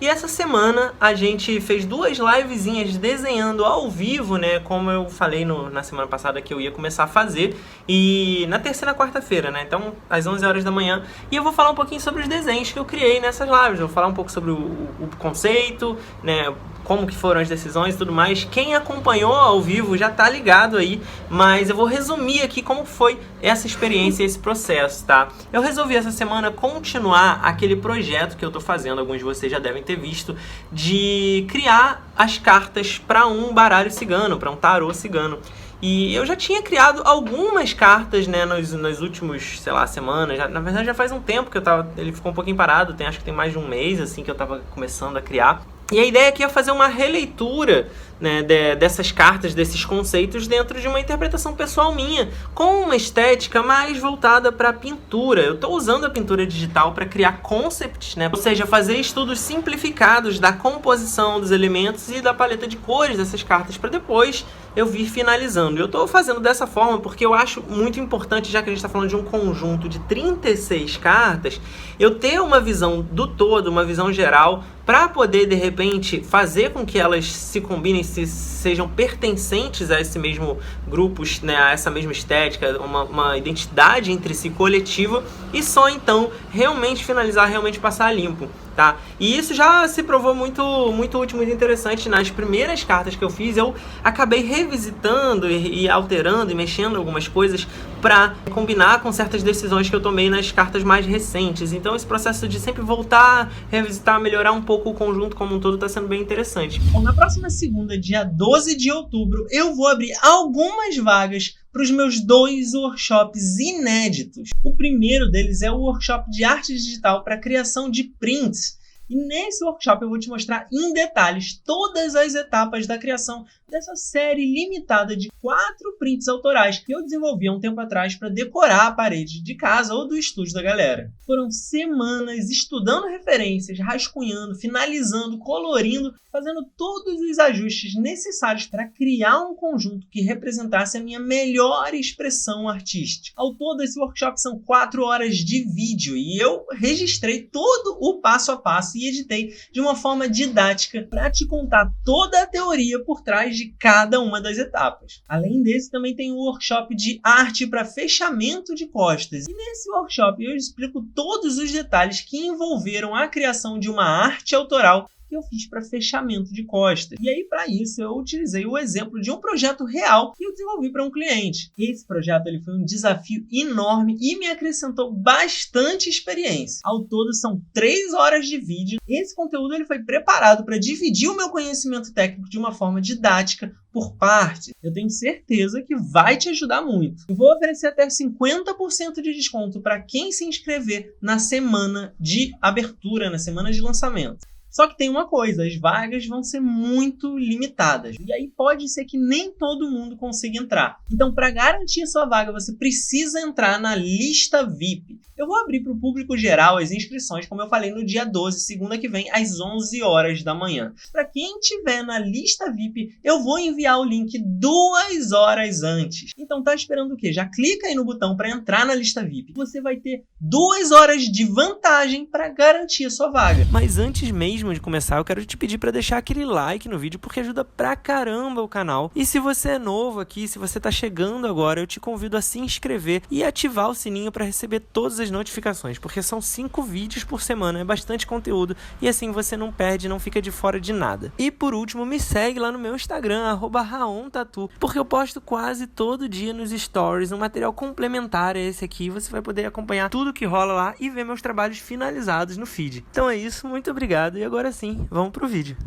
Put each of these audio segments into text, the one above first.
E essa semana a gente fez 2 livezinhas desenhando ao vivo, né? Como eu falei na semana passada que eu ia começar a fazer. E na terça e na quarta-feira, né? Então, às 11 horas da manhã. E eu vou falar um pouquinho sobre os desenhos que eu criei nessas lives. Eu vou falar um pouco sobre o conceito, né? Como que foram as decisões e tudo mais. Quem acompanhou ao vivo já tá ligado aí, mas eu vou resumir aqui como foi essa experiência, esse processo, tá? Eu resolvi essa semana continuar aquele projeto que eu tô fazendo, alguns de vocês já devem ter visto, de criar as cartas para um baralho cigano, para um tarô cigano. E eu já tinha criado algumas cartas, né, nos últimos, sei lá, semanas. Na verdade já faz um tempo que ele ficou um pouquinho parado, acho que tem mais de um mês, assim, que eu tava começando a criar. E a ideia aqui é fazer uma releitura, né, dessas cartas, desses conceitos dentro de uma interpretação pessoal minha, com uma estética mais voltada para a pintura. Eu estou usando a pintura digital para criar concepts, né? Ou seja, fazer estudos simplificados da composição dos elementos e da paleta de cores dessas cartas para depois eu vir finalizando. Eu estou fazendo dessa forma porque eu acho muito importante, já que a gente está falando de um conjunto de 36 cartas, eu ter uma visão do todo, uma visão geral, para poder, de repente, fazer com que elas se combinem, sejam pertencentes a esse mesmo grupo, né, a essa mesma estética, uma identidade entre si coletiva, e só então realmente finalizar, realmente passar limpo. Tá? E isso já se provou muito útil, muito interessante. Nas primeiras cartas que eu fiz, eu acabei revisitando e alterando e mexendo algumas coisas para combinar com certas decisões que eu tomei nas cartas mais recentes. Então esse processo de sempre voltar, revisitar, melhorar um pouco o conjunto como um todo está sendo bem interessante. Bom, na próxima segunda, dia 12 de outubro, eu vou abrir algumas vagas para os meus 2 workshops inéditos. O primeiro deles é o workshop de arte digital para criação de prints. E nesse workshop eu vou te mostrar em detalhes todas as etapas da criação dessa série limitada de 4 prints autorais que eu desenvolvi há um tempo atrás para decorar a parede de casa ou do estúdio da galera. Foram semanas estudando referências, rascunhando, finalizando, colorindo, fazendo todos os ajustes necessários para criar um conjunto que representasse a minha melhor expressão artística. Ao todo, esse workshop são 4 horas de vídeo e eu registrei todo o passo a passo e editei de uma forma didática para te contar toda a teoria por trás de cada uma das etapas. Além desse, também tem o workshop de arte para fechamento de costas. E nesse workshop eu explico todos os detalhes que envolveram a criação de uma arte autoral que eu fiz para fechamento de costas. E aí, para isso, eu utilizei o exemplo de um projeto real que eu desenvolvi para um cliente. Esse projeto ele foi um desafio enorme e me acrescentou bastante experiência. Ao todo, são 3 horas de vídeo. Esse conteúdo ele foi preparado para dividir o meu conhecimento técnico de uma forma didática por parte. Eu tenho certeza que vai te ajudar muito. Eu vou oferecer até 50% de desconto para quem se inscrever na semana de abertura, na semana de lançamento. Só que tem uma coisa, as vagas vão ser muito limitadas. E aí pode ser que nem todo mundo consiga entrar. Então, para garantir a sua vaga, você precisa entrar na lista VIP. Eu vou abrir para o público geral as inscrições, como eu falei, no dia 12, segunda que vem, às 11 horas da manhã. Para quem estiver na lista VIP, eu vou enviar o link 2 horas antes. Então, tá esperando o quê? Já clica aí no botão para entrar na lista VIP. Você vai ter 2 horas de vantagem para garantir a sua vaga. Mas antes mesmo de começar, eu quero te pedir para deixar aquele like no vídeo, porque ajuda pra caramba o canal. E se você é novo aqui, se você tá chegando agora, eu te convido a se inscrever e ativar o sininho para receber todas as notificações, porque são 5 vídeos por semana, é bastante conteúdo e assim você não perde, não fica de fora de nada. E por último, me segue lá no meu Instagram, @raontatu, porque eu posto quase todo dia nos stories um material complementar a esse aqui. Você vai poder acompanhar tudo que rola lá e ver meus trabalhos finalizados no feed. Então é isso, muito obrigado e agora sim, vamos pro vídeo.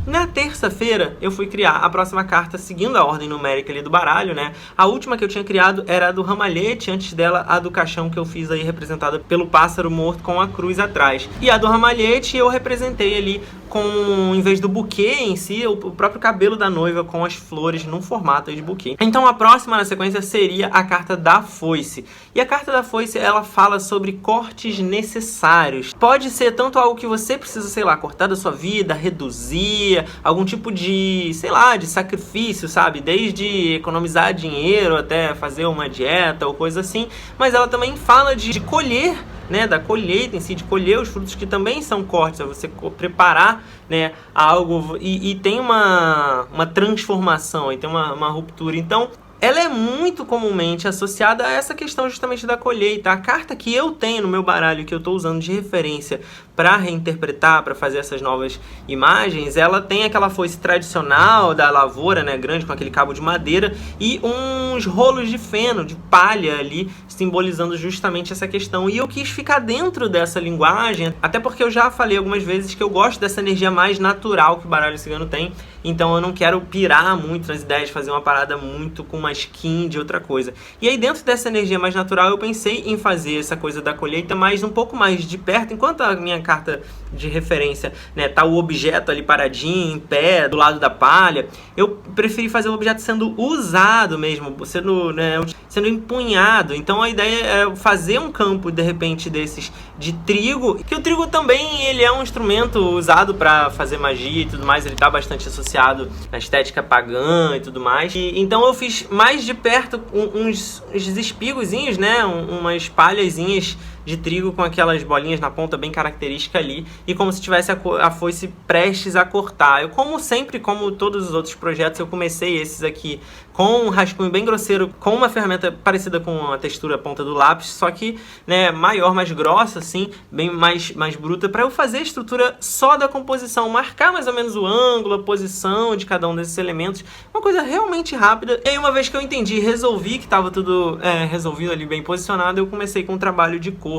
Na terça-feira, eu fui criar a próxima carta seguindo a ordem numérica ali do baralho, né? A última que eu tinha criado era a do ramalhete, antes dela a do caixão que eu fiz aí representada pelo pássaro morto com a cruz atrás. E a do ramalhete eu representei ali com, em vez do buquê em si, o próprio cabelo da noiva com as flores num formato aí de buquê. Então a próxima na sequência seria a carta da foice. E a carta da foice, ela fala sobre cortes necessários. Pode ser tanto algo que você precisa, sei lá, cortar da sua vida, reduzir, algum tipo de, sei lá, de sacrifício, sabe? Desde economizar dinheiro até fazer uma dieta ou coisa assim. Mas ela também fala de colher né, da colheita em si, de colher os frutos que também são cortes, é você preparar, né, algo e tem uma transformação, e tem uma ruptura. Então, ela é muito comumente associada a essa questão justamente da colheita. A carta que eu tenho no meu baralho, que eu estou usando de referência para reinterpretar, para fazer essas novas imagens, ela tem aquela foice tradicional da lavoura, né, grande, com aquele cabo de madeira, e uns rolos de feno, de palha ali, simbolizando justamente essa questão. E eu quis ficar dentro dessa linguagem, até porque eu já falei algumas vezes que eu gosto dessa energia mais natural que o baralho cigano tem, então eu não quero pirar muito nas ideias de fazer uma parada muito com uma skin de outra coisa. E aí, dentro dessa energia mais natural, eu pensei em fazer essa coisa da colheita, mas um pouco mais de perto, enquanto a minha carta de referência, né, tá o objeto ali paradinho, em pé, do lado da palha, eu preferi fazer o objeto sendo usado mesmo, sendo, né, sendo empunhado. Então a ideia é fazer um campo, de repente, desses de trigo, que o trigo também ele é um instrumento usado para fazer magia e tudo mais, ele tá bastante associado à estética pagã e tudo mais. E, então eu fiz mais de perto uns espigozinhos, né, umas palhazinhas de trigo com aquelas bolinhas na ponta bem característica ali, e como se tivesse a foice prestes a cortar. Eu, como sempre, como todos os outros projetos, eu comecei esses aqui com um rascunho bem grosseiro, com uma ferramenta parecida com a textura ponta do lápis, só que, né, maior, mais grossa, assim, bem mais bruta, para eu fazer a estrutura só da composição, marcar mais ou menos o ângulo, a posição de cada um desses elementos, uma coisa realmente rápida. E aí, uma vez que eu entendi, resolvi que estava tudo resolvido ali, bem posicionado, eu comecei com um trabalho de cor.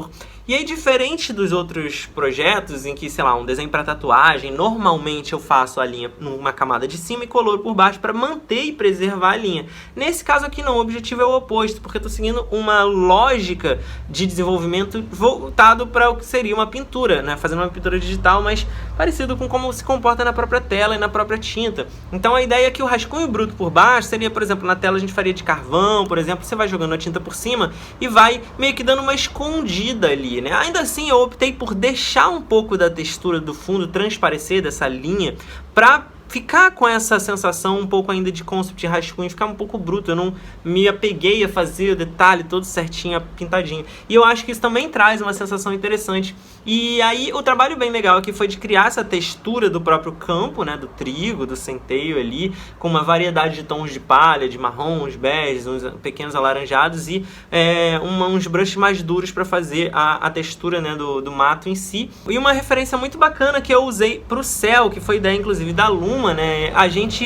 E aí, diferente dos outros projetos em que, sei lá, um desenho para tatuagem, normalmente eu faço a linha numa camada de cima e coloro por baixo para manter e preservar a linha. Nesse caso aqui não, o objetivo é o oposto, porque eu estou seguindo uma lógica de desenvolvimento voltado para o que seria uma pintura, né? Fazendo uma pintura digital, mas parecido com como se comporta na própria tela e na própria tinta. Então a ideia é que o rascunho bruto por baixo seria, por exemplo, na tela a gente faria de carvão, por exemplo, você vai jogando a tinta por cima e vai meio que dando uma escondida ali, né? Ainda assim, eu optei por deixar um pouco da textura do fundo transparecer dessa linha para ficar com essa sensação um pouco ainda de concept de rascunho, ficar um pouco bruto. Eu não me apeguei a fazer o detalhe todo certinho, pintadinho. E eu acho que isso também traz uma sensação interessante. E aí o trabalho bem legal aqui foi de criar essa textura do próprio campo, né, do trigo, do centeio ali, com uma variedade de tons de palha, de marrons, beges, uns pequenos alaranjados e uns brushes mais duros para fazer a textura, né, do mato em si. E uma referência muito bacana que eu usei para o céu, que foi ideia inclusive da Luma, né? A gente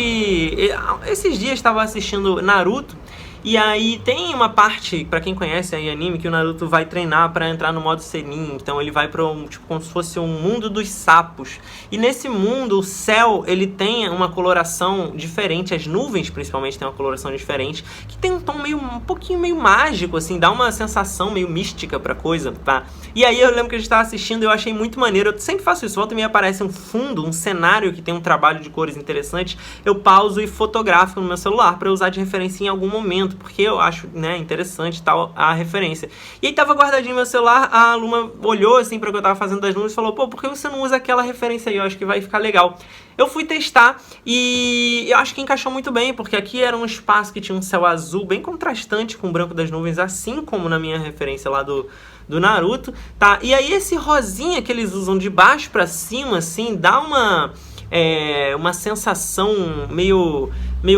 esses dias estava assistindo Naruto. E aí tem uma parte, pra quem conhece aí anime, que o Naruto vai treinar pra entrar no modo Senin. Então ele vai pra tipo, como se fosse um mundo dos sapos. E nesse mundo, o céu, ele tem uma coloração diferente. As nuvens, principalmente, tem uma coloração diferente. Que tem um tom um pouquinho meio mágico, assim. Dá uma sensação meio mística pra coisa, tá? E aí eu lembro que a gente tava assistindo e eu achei muito maneiro. Eu sempre faço isso. Volta e meia aparece um fundo, um cenário que tem um trabalho de cores interessante. Eu pauso e fotografo no meu celular pra usar de referência em algum momento, porque eu acho, né, interessante tal a referência. E aí tava guardadinho no meu celular, a Luma olhou assim para o que eu tava fazendo das nuvens e falou: pô, por que você não usa aquela referência aí? Eu acho que vai ficar legal. Eu fui testar e eu acho que encaixou muito bem, porque aqui era um espaço que tinha um céu azul bem contrastante com o branco das nuvens, assim como na minha referência lá do Naruto, tá? E aí esse rosinha que eles usam de baixo para cima, assim, dá uma sensação meio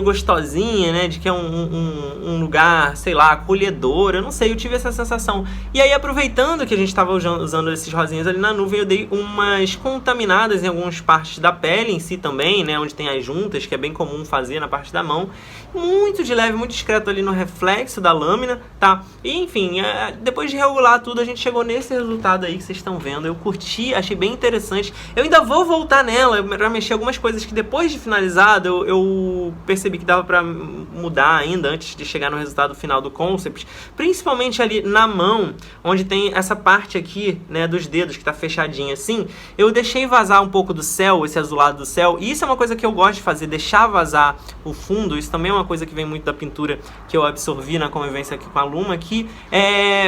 gostosinha, né? De que é um lugar, sei lá, acolhedor. Eu não sei, eu tive essa sensação. E aí, aproveitando que a gente estava usando esses rosinhas ali na nuvem, eu dei umas contaminadas em algumas partes da pele em si também, né? Onde tem as juntas, que é bem comum fazer na parte da mão. Muito de leve, muito discreto ali no reflexo da lâmina, tá? E, enfim, depois de regular tudo, a gente chegou nesse resultado aí que vocês estão vendo. Eu curti, achei bem interessante. Eu ainda vou voltar nela pra mexer algumas coisas que depois de finalizado eu percebi que dava pra mudar ainda antes de chegar no resultado final do concept, principalmente ali na mão, onde tem essa parte aqui, né, dos dedos que tá fechadinha assim. Eu deixei vazar um pouco do céu, esse azulado do céu, e isso é uma coisa que eu gosto de fazer, deixar vazar o fundo. Isso também é uma coisa que vem muito da pintura que eu absorvi na convivência aqui com a Luma, que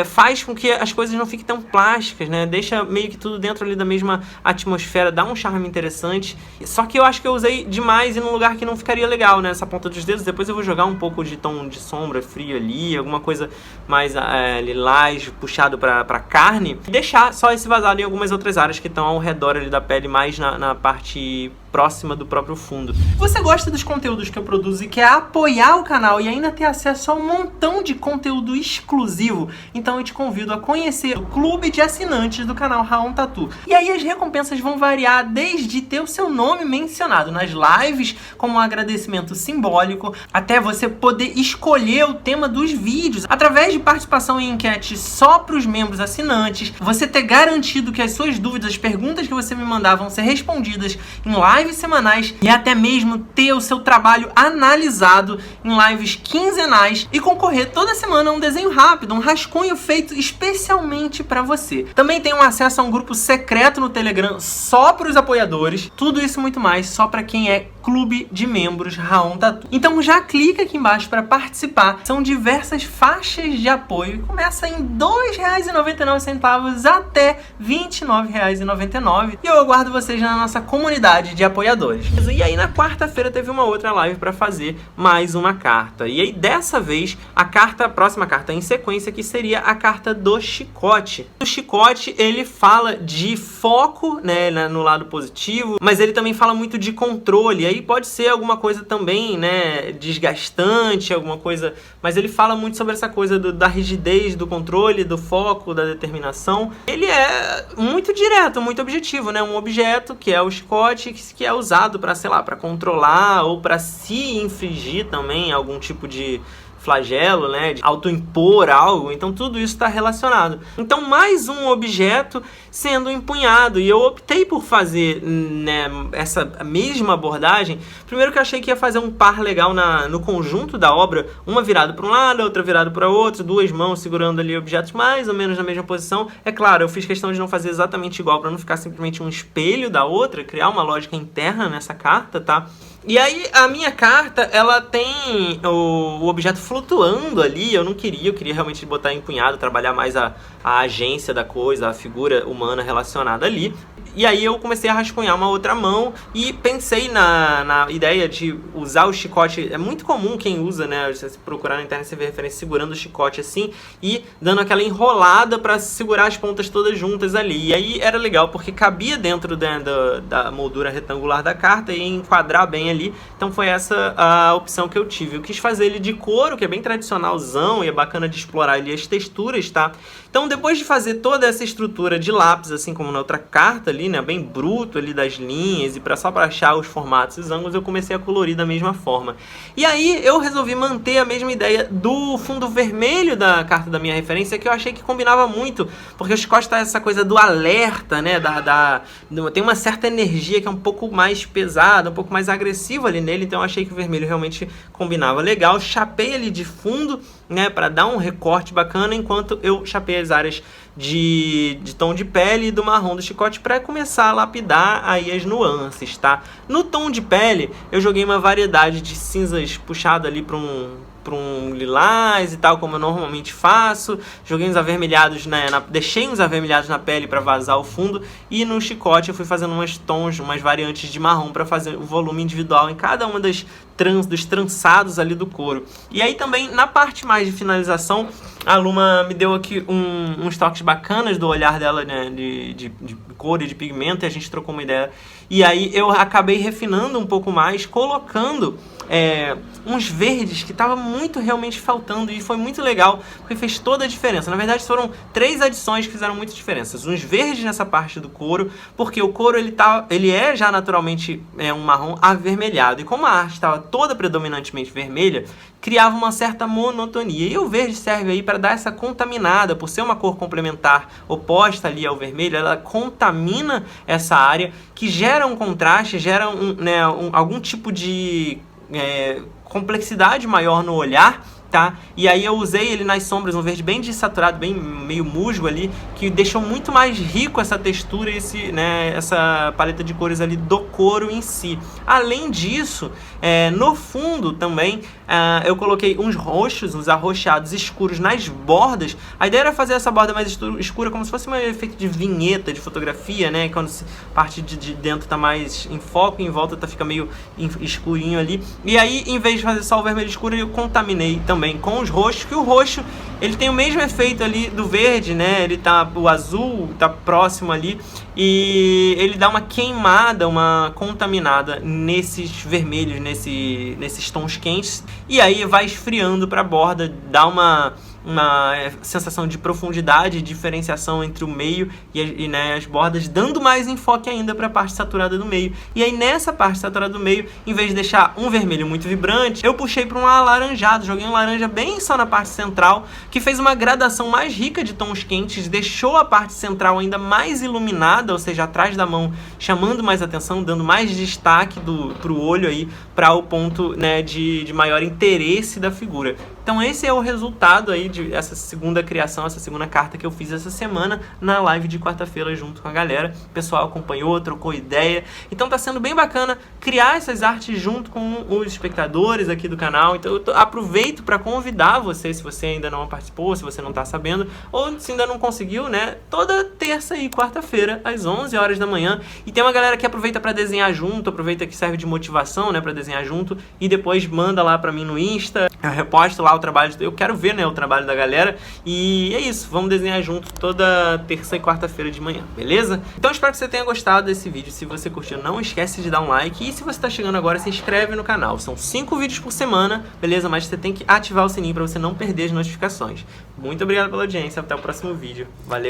faz com que as coisas não fiquem tão plásticas, né, deixa meio que tudo dentro ali da mesma atmosfera, dá um charme interessante. Só que eu acho que eu usei demais e num lugar que não ficaria legal, né? nessa ponta dos dedos. Depois eu vou jogar um pouco de tom de sombra frio ali, alguma coisa mais lilás, puxado pra carne. E deixar só esse vazado em algumas outras áreas que estão ao redor ali da pele, mais na parte próxima do próprio fundo. Você gosta dos conteúdos que eu produzo e quer apoiar o canal e ainda ter acesso a um montão de conteúdo exclusivo? Então eu te convido a conhecer o clube de assinantes do canal Raon Tatu. E aí as recompensas vão variar desde ter o seu nome mencionado nas lives como um agradecimento simbólico, até você poder escolher o tema dos vídeos através de participação em enquete só para os membros assinantes, você ter garantido que as suas dúvidas, as perguntas que você me mandar vão ser respondidas em lives semanais e até mesmo ter o seu trabalho analisado em lives quinzenais e concorrer toda semana a um desenho rápido, um rascunho feito especialmente para você. Também tem um acesso a um grupo secreto no Telegram só para os apoiadores. Tudo isso e muito mais só para quem é clube de membros Raon Tatu. Então já clica aqui embaixo para participar. São diversas faixas de apoio e começa em R$ 2,99 até R$ 29,99. E eu aguardo vocês na nossa comunidade de apoiadores. E aí na quarta-feira teve uma outra live para fazer mais uma carta. E aí dessa vez a próxima carta em sequência, que seria a carta do chicote. O chicote, ele fala de foco, né, no lado positivo, mas ele também fala muito de controle. E aí pode ser alguma coisa também, né, desgastante, alguma coisa, mas ele fala muito sobre essa coisa da rigidez, do controle, do foco, da determinação. Ele é muito direto, muito objetivo, né? Um objeto que é o chicote, que é usado para, sei lá, para controlar ou para se infligir também algum tipo de flagelo, né, de autoimpor algo. Então tudo isso está relacionado. Então mais um objeto sendo empunhado, e eu optei por fazer, né, essa mesma abordagem. Primeiro que eu achei que ia fazer um par legal no conjunto da obra, uma virada para um lado, outra virada para outro, duas mãos segurando ali objetos mais ou menos na mesma posição. É claro, eu fiz questão de não fazer exatamente igual para não ficar simplesmente um espelho da outra, criar uma lógica interna nessa carta, tá? E aí a minha carta, ela tem o objeto flutuando ali. Eu queria realmente botar empunhado, trabalhar mais a agência da coisa, a figura humana relacionada ali. E aí eu comecei a rascunhar uma outra mão e pensei na ideia de usar o chicote. É muito comum quem usa, né, se procurar na internet você vê referência segurando o chicote assim e dando aquela enrolada para segurar as pontas todas juntas ali. E aí era legal porque cabia dentro da moldura retangular da carta e enquadrar bem ali. Então foi essa a opção que eu tive. Eu quis fazer ele de couro, que é bem tradicionalzão e é bacana de explorar ali as texturas, tá? Então depois de fazer toda essa estrutura de lápis, assim como na outra carta ali, né, bem bruto ali das linhas e só para achar os formatos e os ângulos, eu comecei a colorir da mesma forma. E aí eu resolvi manter a mesma ideia do fundo vermelho da carta da minha referência, que eu achei que combinava muito, porque o chicote tá essa coisa do alerta, né, tem uma certa energia que é um pouco mais pesada, um pouco mais agressiva ali nele, então eu achei que o vermelho realmente combinava legal. Chapei ele de fundo, né, para dar um recorte bacana, enquanto eu chapei as áreas de tom de pele e do marrom do chicote para começar a lapidar aí as nuances, tá? No tom de pele, eu joguei uma variedade de cinzas puxado ali para um lilás e tal, como eu normalmente faço. Joguei uns avermelhados, deixei uns avermelhados na pele para vazar o fundo, e no chicote eu fui fazendo umas variantes de marrom para fazer o volume individual em cada uma dos trançados ali do couro. E aí também na parte mais de finalização, a Luma me deu aqui uns toques bacanas do olhar dela, né, de cor e de pigmento, e a gente trocou uma ideia. E aí eu acabei refinando um pouco mais, colocando uns verdes que tava muito realmente faltando, e foi muito legal, porque fez toda a diferença. Na verdade foram 3 adições que fizeram muita diferença. Uns verdes nessa parte do couro, porque o couro ele é já naturalmente um marrom avermelhado, e como a arte estava toda predominantemente vermelha, criava uma certa monotonia. E o verde serve aí para dar essa contaminada, por ser uma cor complementar oposta ali ao vermelho, ela contamina essa área, que gera um contraste, gera algum tipo de complexidade maior no olhar, tá? E aí eu usei ele nas sombras, um verde bem desaturado, bem meio musgo ali, que deixou muito mais rico essa textura, essa paleta de cores ali do couro em si. Além disso, no fundo também, eu coloquei uns roxos, uns arroxeados escuros nas bordas. A ideia era fazer essa borda mais escura, como se fosse um efeito de vinheta, de fotografia, né? Quando a parte de dentro tá mais em foco, em volta fica meio escurinho ali. E aí, em vez de fazer só o vermelho escuro, eu contaminei também com os roxos, que o roxo ele tem o mesmo efeito ali do verde, né? O azul tá próximo ali e ele dá uma queimada, uma contaminada nesses vermelhos, nesses tons quentes, e aí vai esfriando para a borda, dá uma sensação de profundidade e diferenciação entre o meio e as bordas, dando mais enfoque ainda para a parte saturada do meio. E aí nessa parte saturada do meio, em vez de deixar um vermelho muito vibrante, eu puxei para um alaranjado, joguei um laranja bem só na parte central, que fez uma gradação mais rica de tons quentes, deixou a parte central ainda mais iluminada, ou seja, atrás da mão, chamando mais atenção, dando mais destaque pro olho aí, para o ponto, né, de maior interesse da figura. Então esse é o resultado aí essa segunda criação, essa segunda carta que eu fiz essa semana na live de quarta-feira junto com a galera. O pessoal acompanhou, trocou ideia. Então tá sendo bem bacana criar essas artes junto com os espectadores aqui do canal. Então eu aproveito para convidar você, se você ainda não participou, se você não tá sabendo, ou se ainda não conseguiu, né? Toda terça e quarta-feira, às 11 horas da manhã. E tem uma galera que aproveita para desenhar junto, aproveita que serve de motivação, né, para desenhar junto, e depois manda lá para mim no Insta. Eu reposto lá o trabalho, eu quero ver, né, o trabalho da galera, e é isso, vamos desenhar junto toda terça e quarta-feira de manhã, beleza? Então espero que você tenha gostado desse vídeo. Se você curtiu, não esquece de dar um like, e se você está chegando agora, se inscreve no canal. São 5 vídeos por semana, beleza? Mas você tem que ativar o sininho para você não perder as notificações. Muito obrigado pela audiência, até o próximo vídeo, valeu!